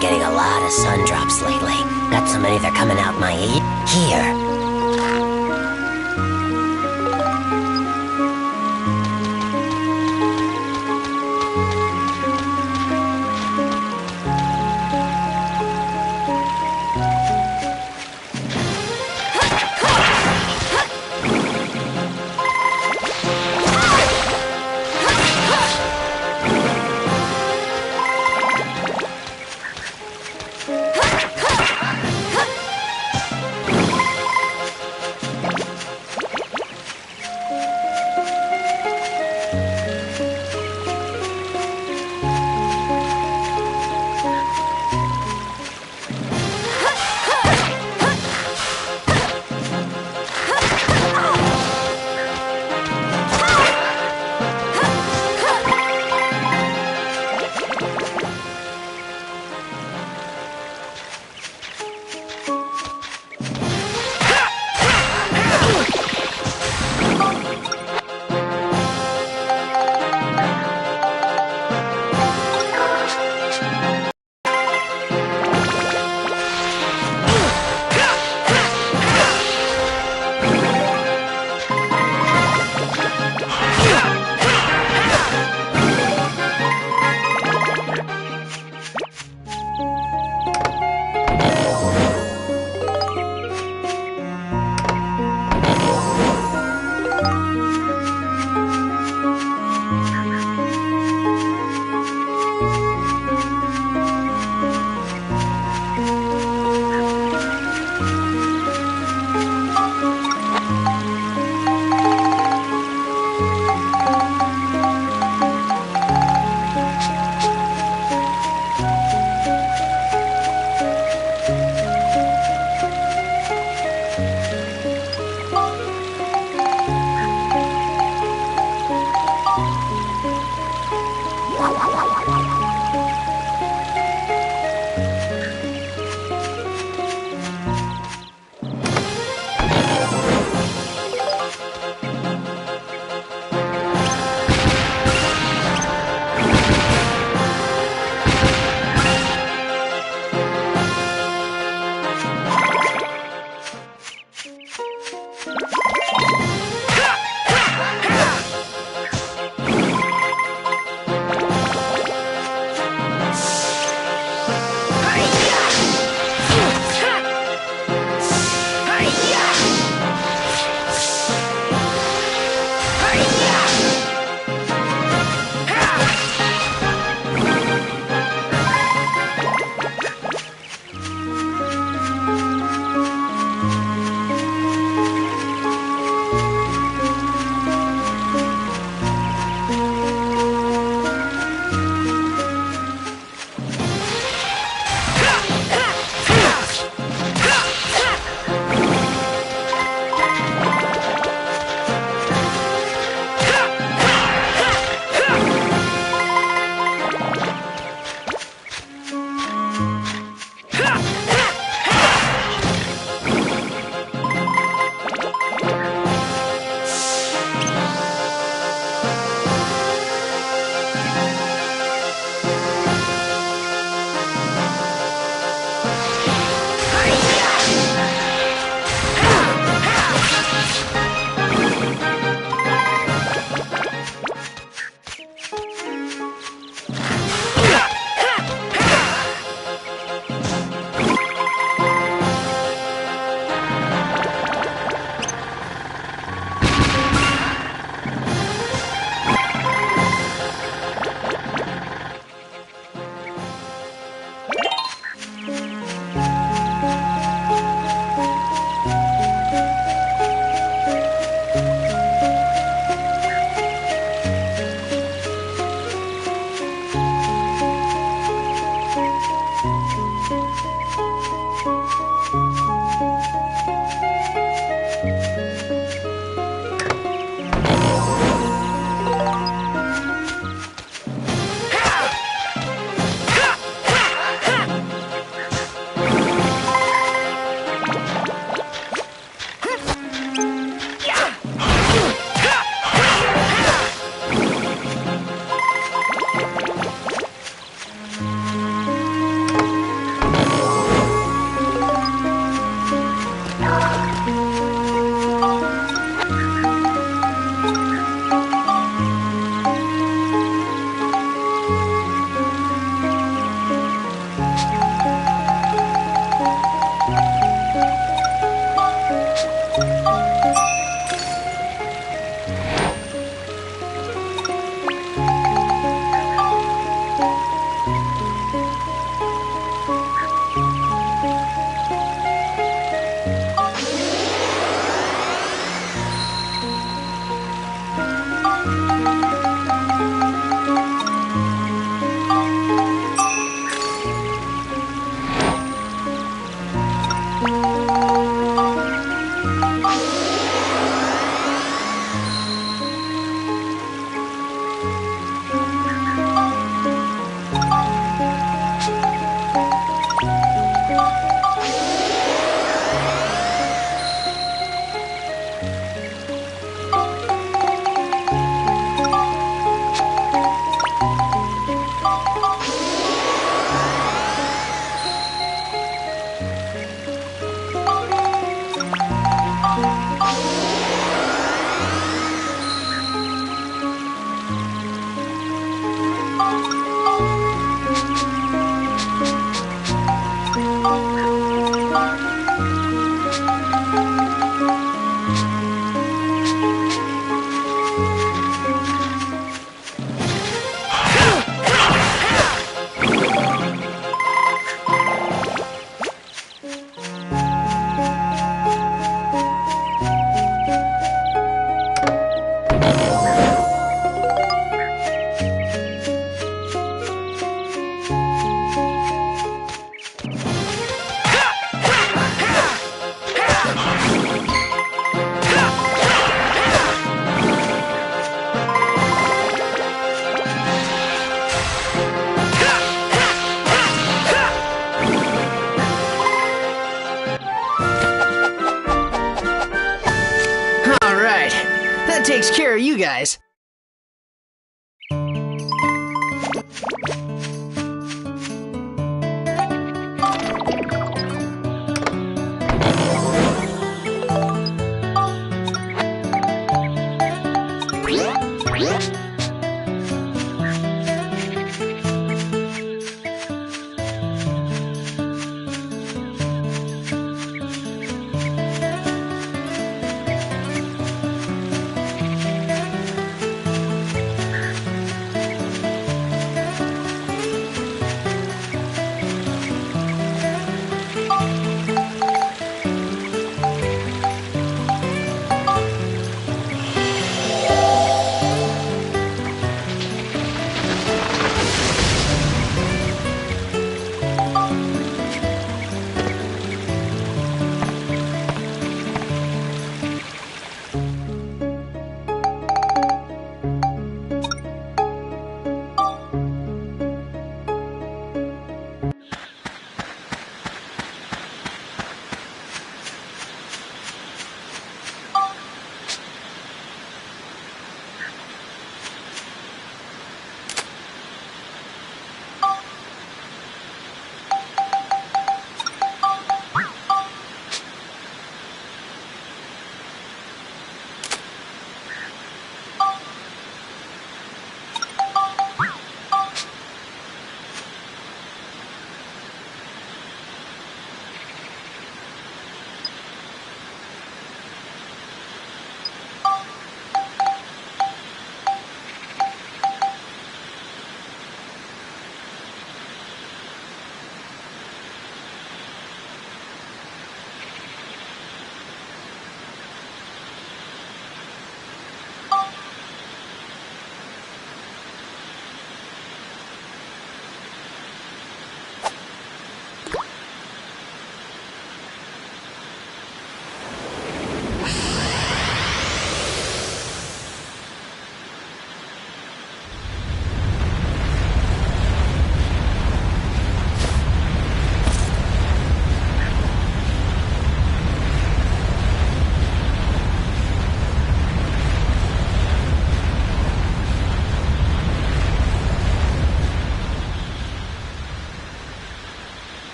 getting a lot of sun drops lately. Got so many they're coming out my ear. Here.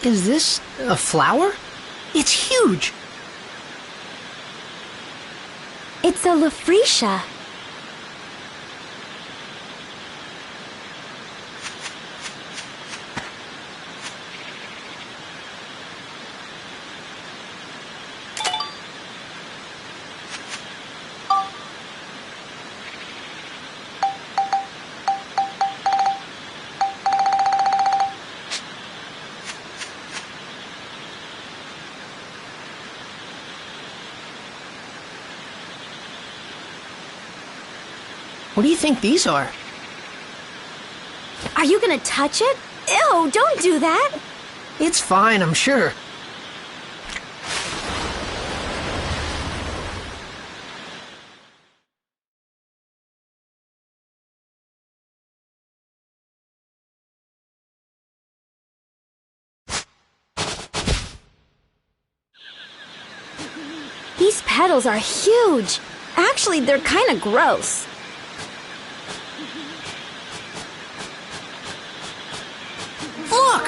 is this? A flower? It's huge! It's a Lafretia. What do you think these are? Are you gonna touch it? Ew, don't do that! It's fine, I'm sure. These petals are huge. Actually, they're kind of gross. Look!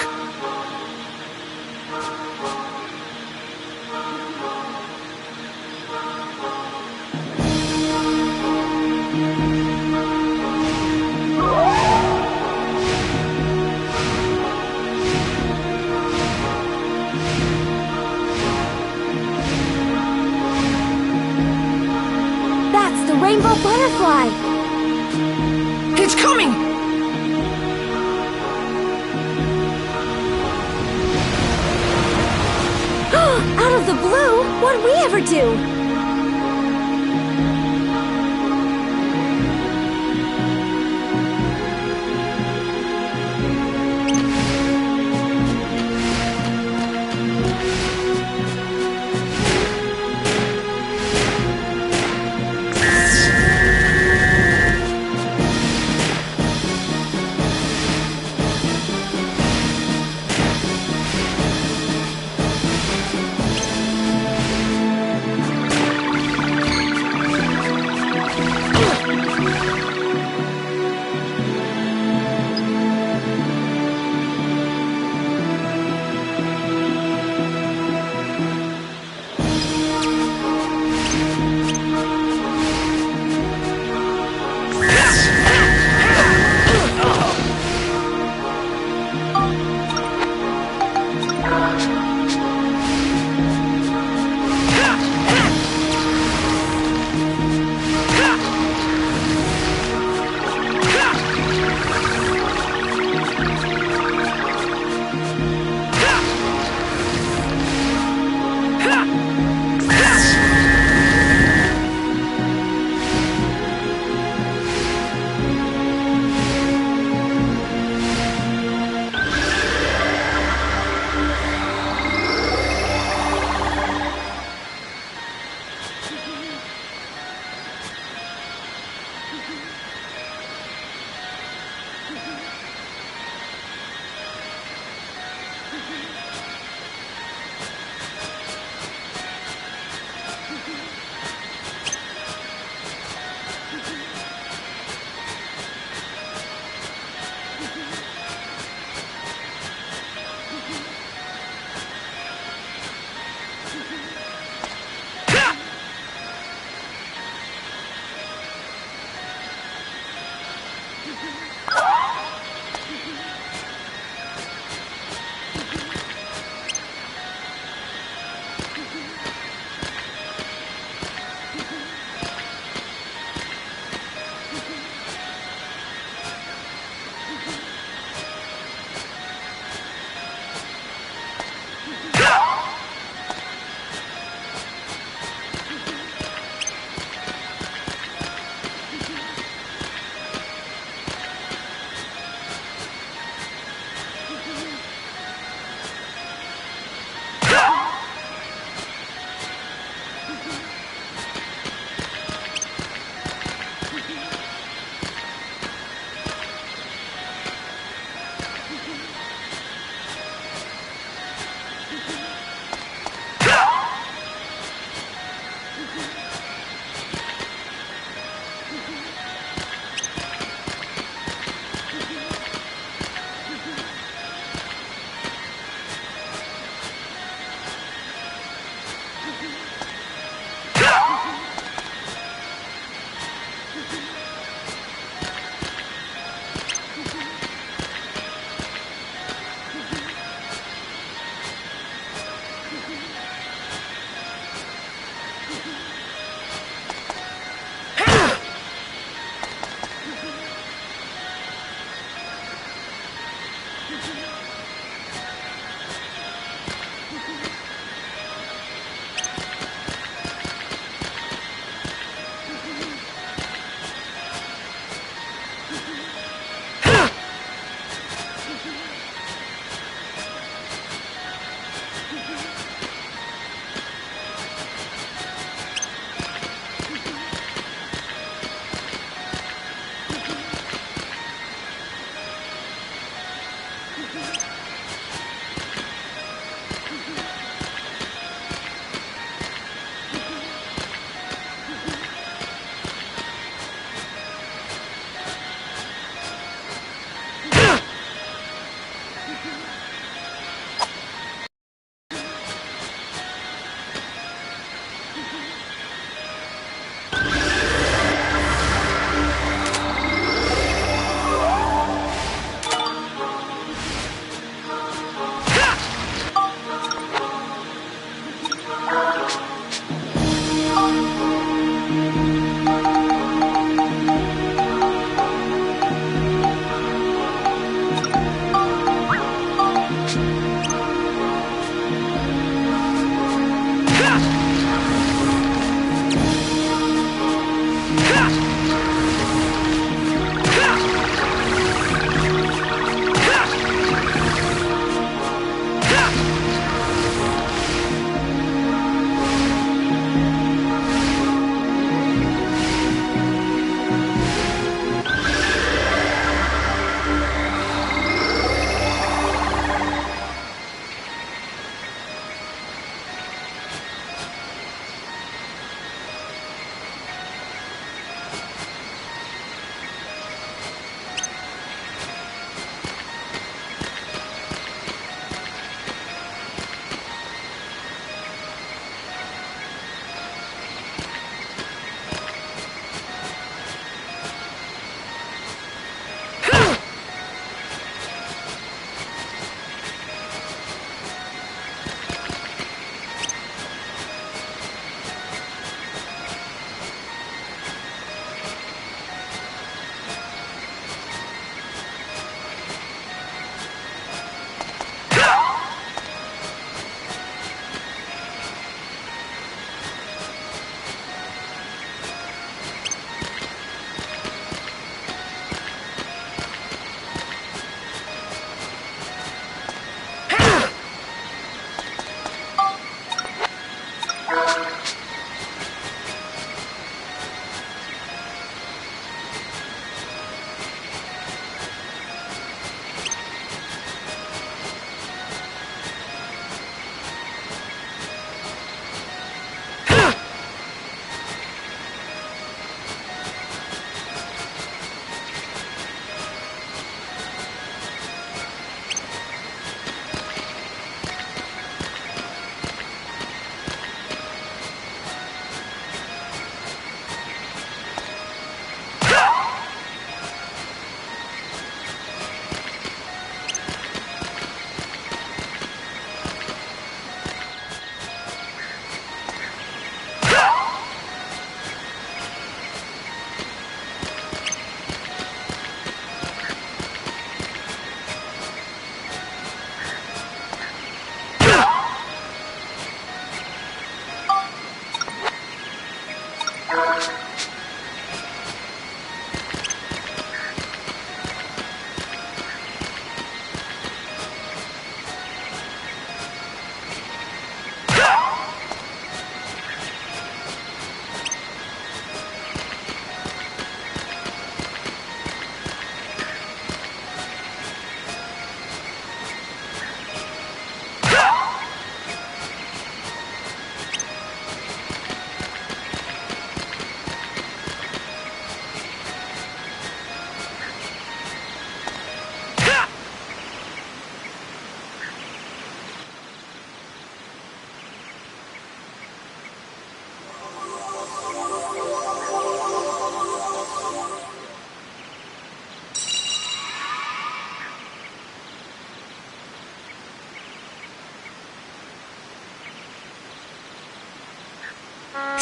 That's the rainbow butterfly. It's coming! Out of the blue? What'd we ever do?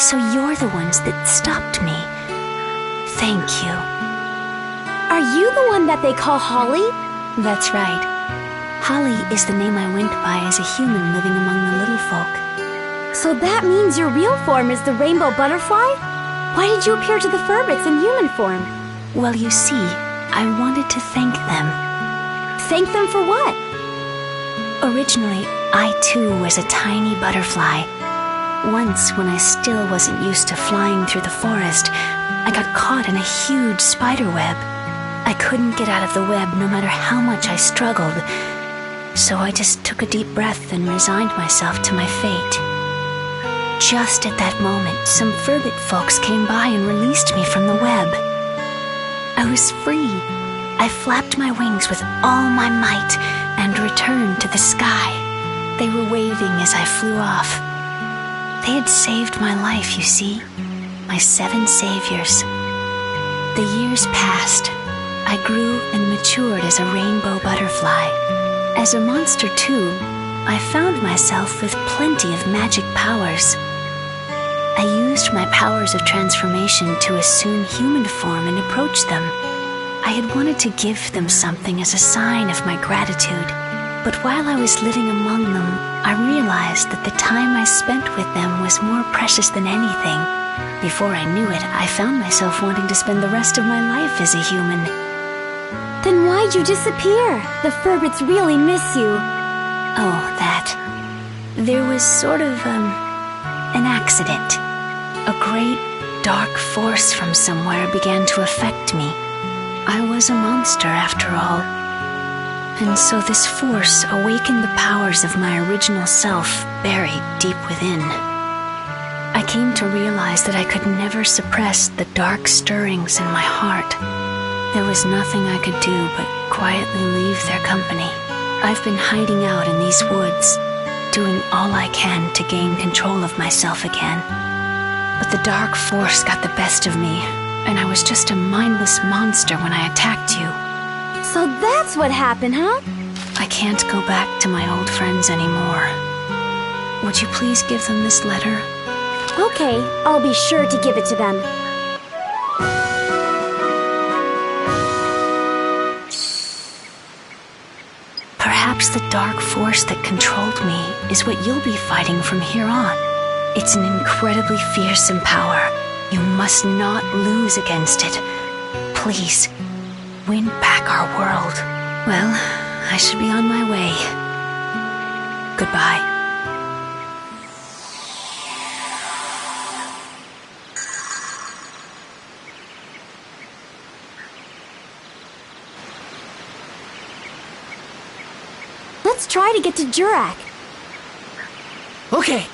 So you're the ones that stopped me. Thank you. Are you the one that they call Holly? That's right. Holly is the name I went by as a human living among the little folk. So that means your real form is the rainbow butterfly? Why did you appear to the Furbits in human form? Well, you see, I wanted to thank them. Thank them for what? Originally, I too was a tiny butterfly. Once, when I still wasn't used to flying through the forest, I got caught in a huge spider web. I couldn't get out of the web no matter how much I struggled. So I just took a deep breath and resigned myself to my fate. Just at that moment, some Furbit folks came by and released me from the web. I was free. I flapped my wings with all my might and returned to the sky. They were waving as I flew off. They had saved my life, you see. My 7 saviors. The years passed. I grew and matured as a rainbow butterfly. As a monster, too, I found myself with plenty of magic powers. I used my powers of transformation to assume human form and approach them. I had wanted to give them something as a sign of my gratitude, but while I was living among them, I realized that the time I spent with them was more precious than anything. Before I knew it, I found myself wanting to spend the rest of my life as a human. Then why'd you disappear? The Furbits really miss you. Oh, that. There was sort of, an accident. A great, dark force from somewhere began to affect me. I was a monster, after all. And so this force awakened the powers of my original self buried deep within. I came to realize that I could never suppress the dark stirrings in my heart. There was nothing I could do but quietly leave their company. I've been hiding out in these woods, doing all I can to gain control of myself again. But the dark force got the best of me, and I was just a mindless monster when I attacked you. So that's what happened, huh? I can't go back to my old friends anymore. Would you please give them this letter? Okay, I'll be sure to give it to them. Perhaps the dark force that controlled me is what you'll be fighting from here on. It's an incredibly fearsome power. You must not lose against it. Please, win back our world. Well, I should be on my way. Goodbye. Let's try to get to Jurak. Okay.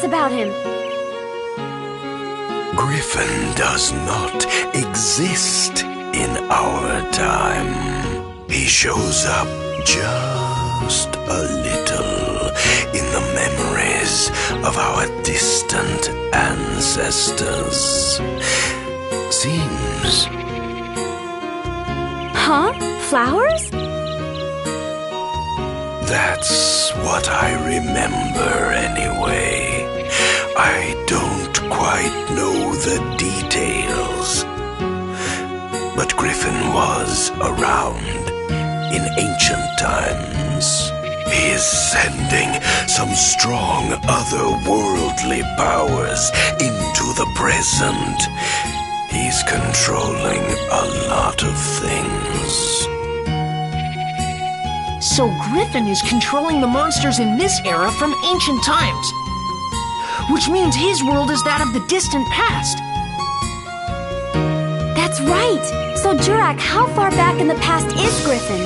About him. Griffin does not exist in our time. He shows up just a little in the memories of our distant ancestors. Seems... Huh? flowers? That's what I remember anyway. I don't quite know the details. But Griffin was around in ancient times. He is sending some strong otherworldly powers into the present. He's controlling a lot of things. So Griffin is controlling the monsters in this era from ancient times. Which means his world is that of the distant past. That's right! So Jurak, how far back in the past is Griffin?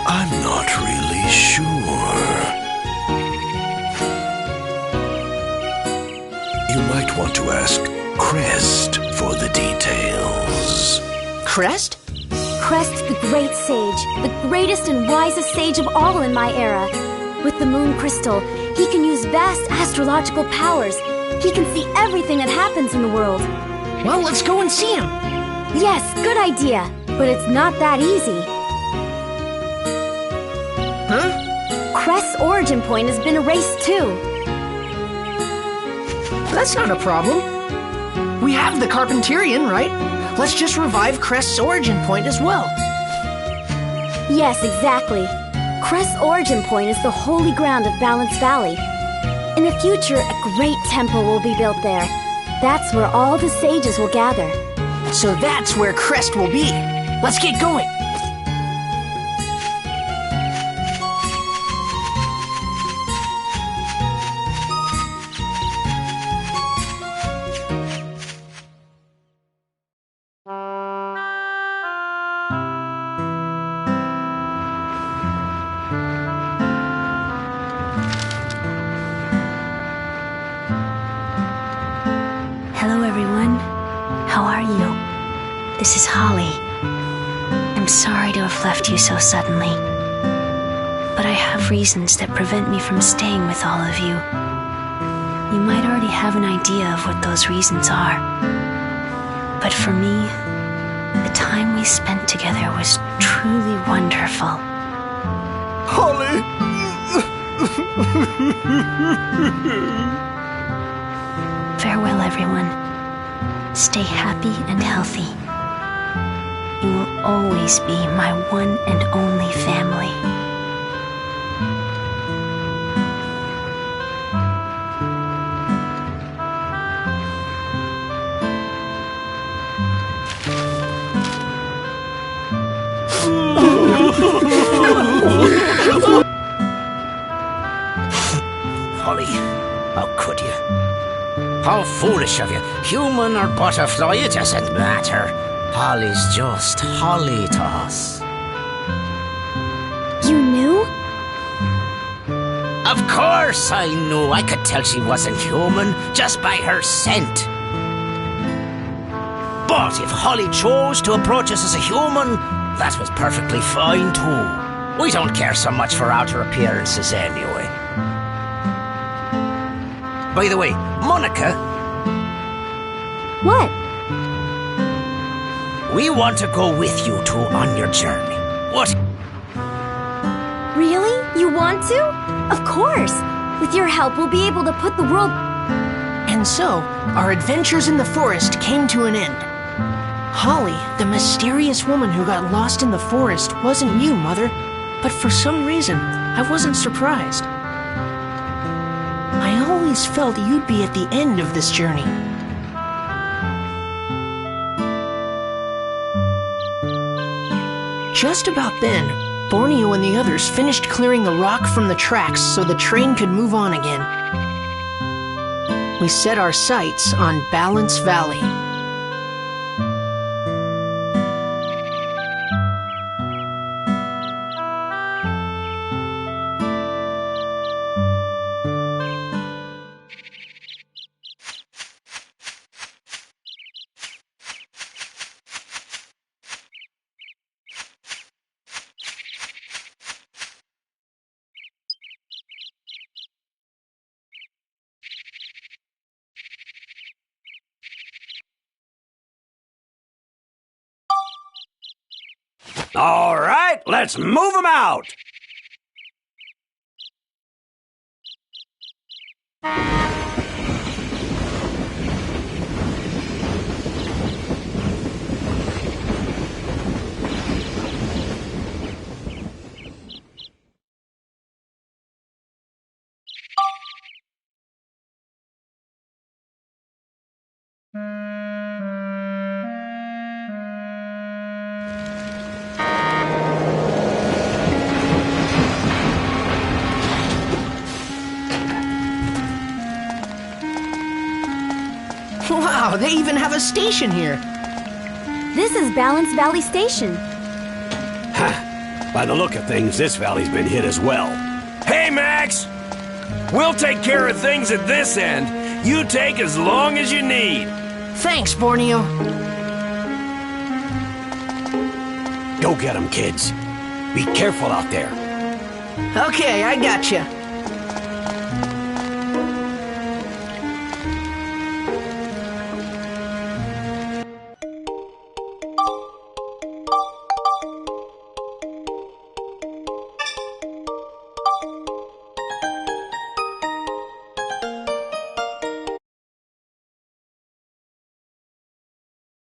I'm not really sure. You might want to ask Crest for the details. Crest? Crest, the great sage, the greatest and wisest sage of all in my era. With the moon crystal, he can use vast astrological powers. He can see everything that happens in the world. Well, let's go and see him. Yes, good idea. But it's not that easy. Huh? Crest's origin point has been erased too. That's not a problem. We have the Carpenterian, right? Let's just revive Crest's origin point as well. Yes, exactly. Crest's origin point is the holy ground of Balance Valley. In the future, a great temple will be built there. That's where all the sages will gather. So that's where Crest will be. Let's get going. Hello, everyone. How are you? This is Holly. I'm sorry to have left you so suddenly, but I have reasons that prevent me from staying with all of you. You might already have an idea of what those reasons are, but for me, the time we spent together was truly wonderful. Holly! Farewell, everyone. Stay happy and healthy. You will always be my one and only family. Holly, how could you? How foolish of you. Human or butterfly, it doesn't matter. Holly's just Holly to us. You knew? Of course I knew. I could tell she wasn't human just by her scent. But if Holly chose to approach us as a human, that was perfectly fine too. We don't care so much for outer appearances anyway. By the way, Monica, What? we want to go with you two on your journey. What? Really? You want to? Of course! With your help, we'll be able to put the world... And so, our adventures in the forest came to an end. Holly, the mysterious woman who got lost in the forest, wasn't you, Mother. But for some reason, I wasn't surprised. I always felt you'd be at the end of this journey. Just about then, Borneo and the others finished clearing the rock from the tracks so the train could move on again. We set our sights on Balance Valley. All right, let's move them out. Wow, they even have a station here. This is Balance Valley Station. By the look of things, this valley's been hit as well. Hey, Max! We'll take care of things at this end. You take as long as you need. Thanks, Borneo. Go get them, kids. Be careful out there. Okay, I gotcha.